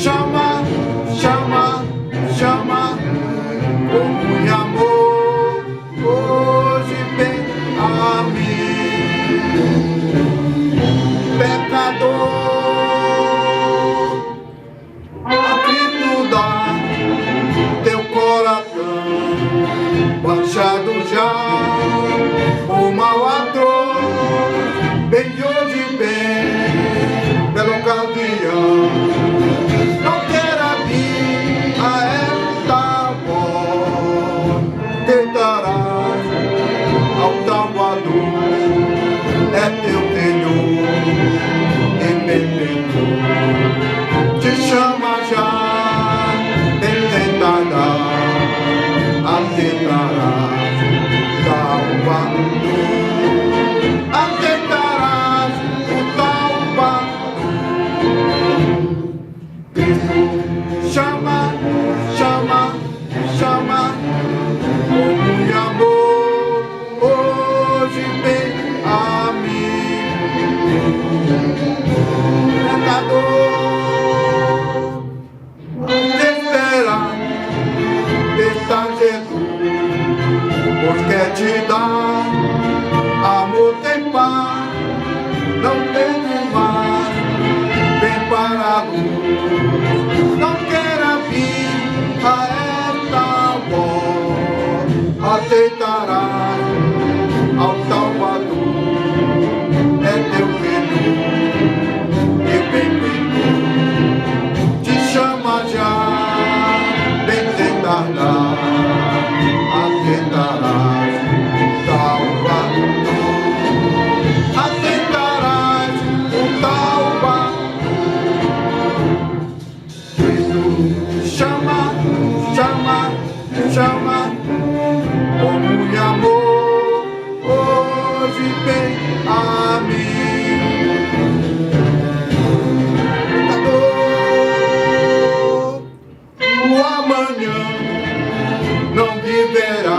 Chama, chama, chama, como em amor, hoje vem a mim, pecador, atrito teu coração, manchado já, o mal atroz, bem hoje bem, pela ocasião. Não quero vir a esta voz, tentarás ao Salvador, é teu Senhor e benfeitor. Te chama já, tentarás, aceitarás Salvador, aceitarás o Salvador. Chama, chama, chama, como em amor, hoje vem a mim, pecador, te espera, está Jesus, pois quer te dar amor, tem paz, não tem mais, vem para a luz. Não quero vir a esta voz, aceitarás ao Salvador, é teu Senhor e benfeitor. Te chama já, bem tentarás, aceitarás Salvador, aceitarás o Salvador. Chama, chama, chama, como em amor, hoje vem a mim. Pecador, o amanhã não viverá.